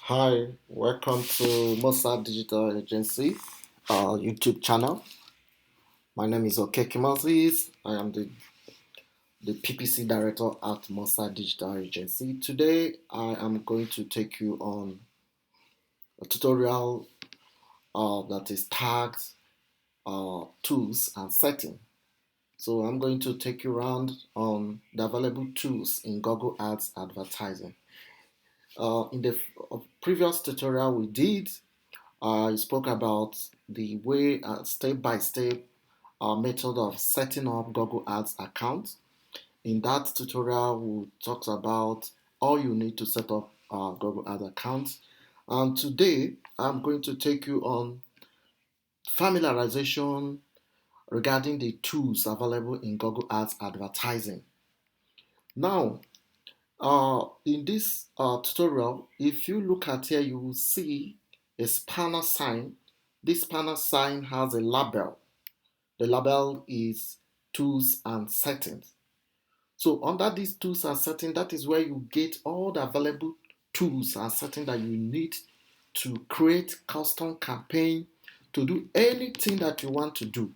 Hi, welcome to Mosat Digital Agency YouTube channel. My name is Okeke Moses. I am the PPC Director at Mosat Digital Agency. Today, I am going to take you on a tutorial that is tagged tools and setting. So I'm going to take you around on the available tools in Google Ads advertising. In the previous tutorial we did, I spoke about the way step-by-step method of setting up Google Ads account. In that tutorial, we talked about all you need to set up a Google Ads account. And today, I'm going to take you on familiarization regarding the tools available in Google Ads advertising. Now, in this tutorial, if you look at here, you will see a spanner sign. This spanner sign has a label. The label is tools and settings. So under these tools and settings, that is where you get all the available tools and settings that you need to create custom campaign, to do anything that you want to do.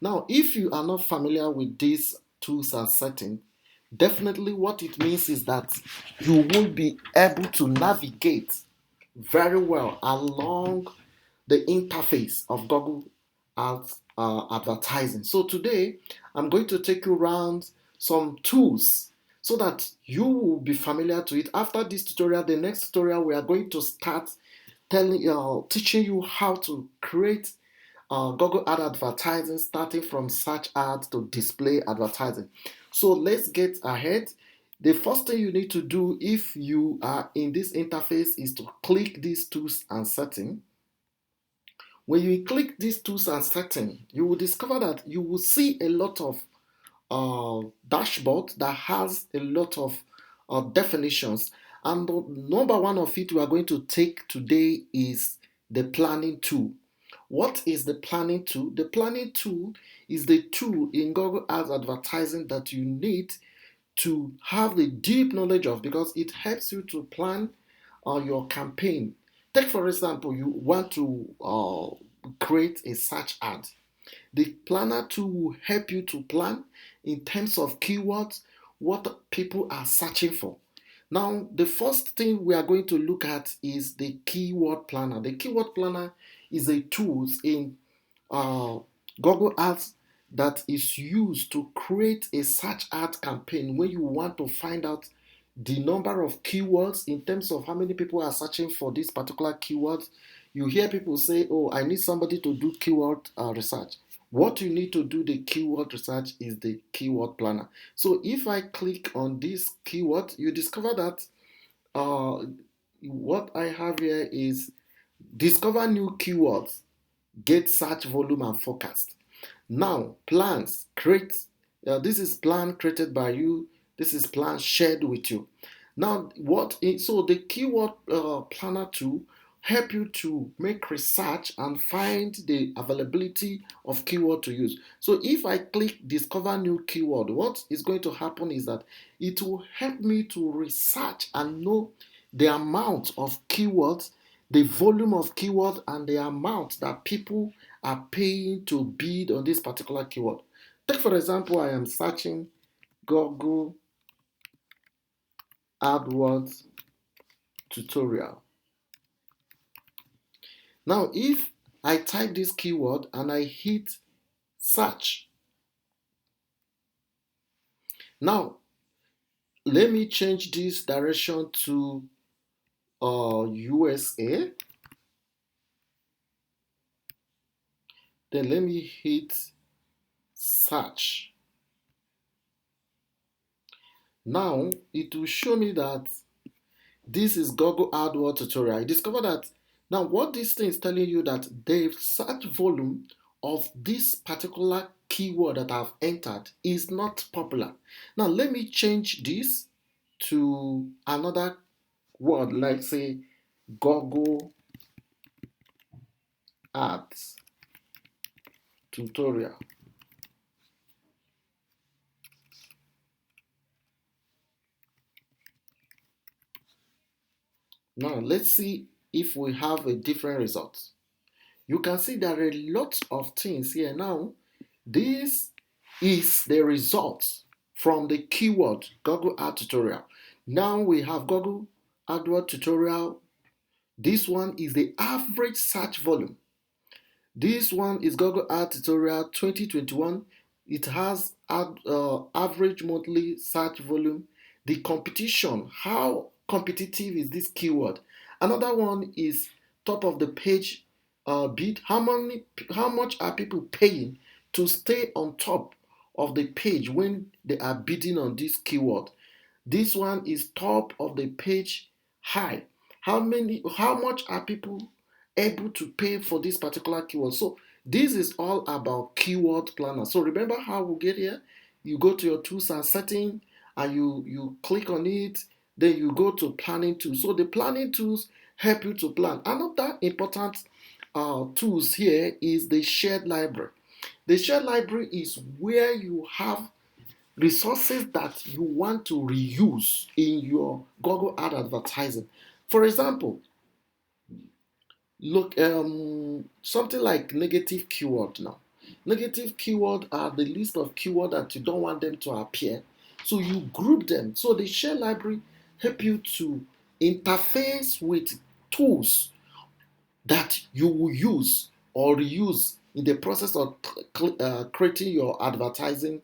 Now, if you are not familiar with these tools and settings, definitely what it means is that you will be able to navigate very well along the interface of Google Ads advertising. So today, I'm going to take you around some tools so that you will be familiar to it. After this tutorial, the next tutorial, we are going to start teaching you how to create Google ad advertising, starting from search ads to display advertising. So let's get ahead. The first thing you need to do if you are in this interface is to click these tools and settings. When you click these tools and settings, you will discover that you will see a lot of dashboard that has a lot of definitions. And the number one of it we are going to take today is the planning tool. What is the planning tool? The planning tool is the tool in Google Ads advertising that you need to have the deep knowledge of, because it helps you to plan your campaign. Take for example, you want to create a search ad. The planner tool will help you to plan in terms of keywords, what people are searching for. Now, the first thing we are going to look at is the keyword planner. The keyword planner is a tool in uh, Google Ads that is used to create a search ad campaign when you want to find out the number of keywords in terms of how many people are searching for this particular keyword. You hear people say, oh, I need somebody to do keyword research. What you need to do the keyword research is the keyword planner. So if I click on this keyword, you discover that what I have here is discover new keywords, get search volume and forecast. Now, plans create. This is plan created by you. This is plan shared with you. Now, so the keyword planner tool help you to make research and find the availability of keyword to use. So if I click discover new keyword, what is going to happen is that it will help me to research and know the amount of keywords, the volume of keyword, and the amount that people are paying to bid on this particular keyword. Take for example, I am searching Google AdWords tutorial. Now, if I type this keyword and I hit search, now let me change this direction to USA. Then let me hit search. Now it will show me that this is Google AdWords tutorial. I discovered that now what this thing is telling you that the search volume of this particular keyword that I've entered is not popular. Now let me change this to another word, like say Google Ads tutorial. Now let's see if we have a different result. You can see there are a lot of things here. Now this is the result from the keyword Google Ad tutorial. Now we have Google AdWord tutorial. This one is the average search volume. This one is Google Ad Tutorial 2021. It has average monthly search volume. The competition, how competitive is this keyword? Another one is top of the page bid. How much are people paying to stay on top of the page when they are bidding on this keyword? This one is top of the page high. How much are people able to pay for this particular keyword? So this is all about keyword planner. So remember how we get here? You go to your tools and setting and you click on it, then you go to planning tools. So the planning tools help you to plan. Another important tools here is the shared library. The shared library is where you have resources that you want to reuse in your Google ad advertising. For example, look something like negative keyword now. Negative keyword are the list of keyword that you don't want them to appear. So you group them. So the share library help you to interface with tools that you will use or reuse in the process of creating your advertising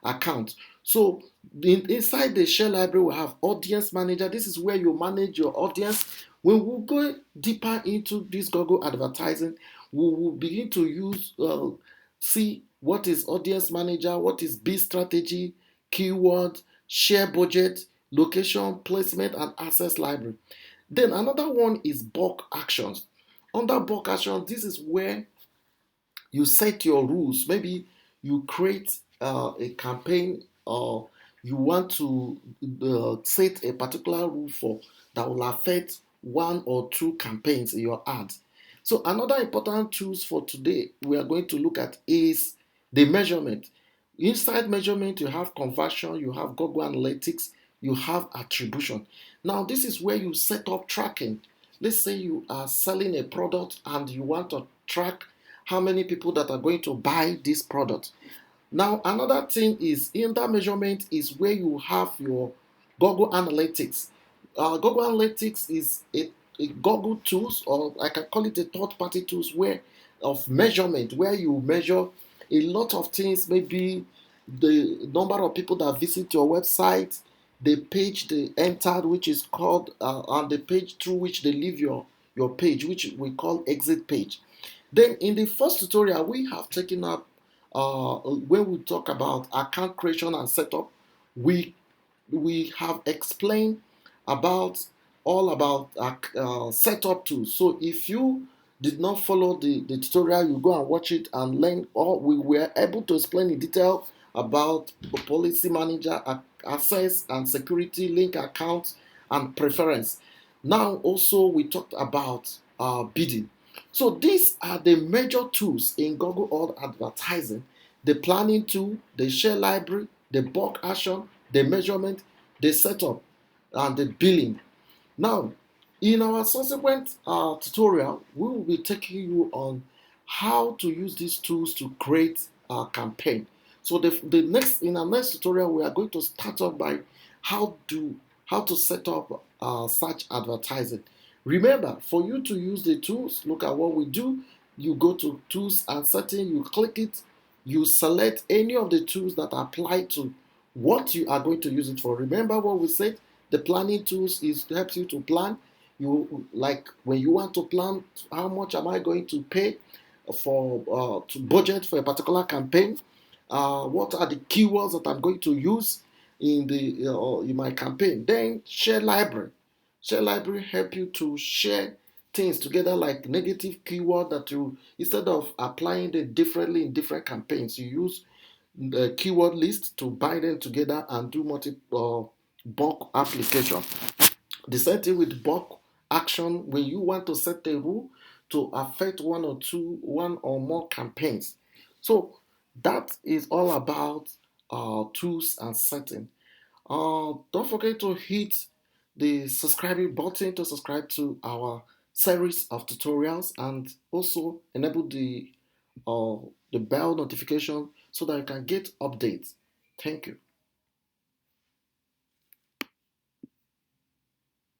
account. So inside the share library, we have audience manager. This is where you manage your audience. When we go deeper into this Google advertising, we will begin to see what is audience manager, what is bid strategy, keyword, share budget, location, placement, and access library. Then another one is bulk actions. Under bulk actions, this is where you set your rules. Maybe you create a campaign or you want to set a particular rule for that will affect one or two campaigns in your ads. So another important tools for today we are going to look at is the measurement. Inside measurement, you have conversion, you have Google Analytics, you have attribution. Now, this is where you set up tracking. Let's say you are selling a product and you want to track how many people that are going to buy this product. Now, another thing is in that measurement is where you have your Google Analytics. Google Analytics is a Google tools, or I can call it a third-party tools where of measurement, where you measure a lot of things, maybe the number of people that visit your website, the page they entered, which is called, and the page through which they leave your page, which we call exit page. Then in the first tutorial, we have taken up when we talk about account creation and setup, we we have explained about all about setup tools. So if you did not follow the tutorial, you go and watch it and learn. Or we were able to explain in detail about policy manager, access and security, link accounts, and preference. Now also we talked about bidding. So these are the major tools in Google Ad advertising: the planning tool, the share library, the bulk action, the measurement, the setup, and the billing. Now, in our subsequent tutorial, we will be taking you on how to use these tools to create a campaign. So the next in our next tutorial, we are going to start off by how to how to set up search advertising. Remember, for you to use the tools, look at what we do. You go to tools and setting, you click it, you select any of the tools that apply to what you are going to use it for. Remember what we said, the planning tools is helps you to plan. You like when you want to plan how much am I going to pay for to budget for a particular campaign. What are the keywords that I'm going to use in the in my campaign? Then share library. Share library help you to share things together like negative keyword that you instead of applying them differently in different campaigns, you use the keyword list to bind them together and do multiple bulk application. The same thing with bulk action when you want to set a rule to affect one or more campaigns. So that is all about tools and setting. Don't forget to hit the subscribing button to subscribe to our series of tutorials, and also enable the bell notification so that you can get updates. Thank you.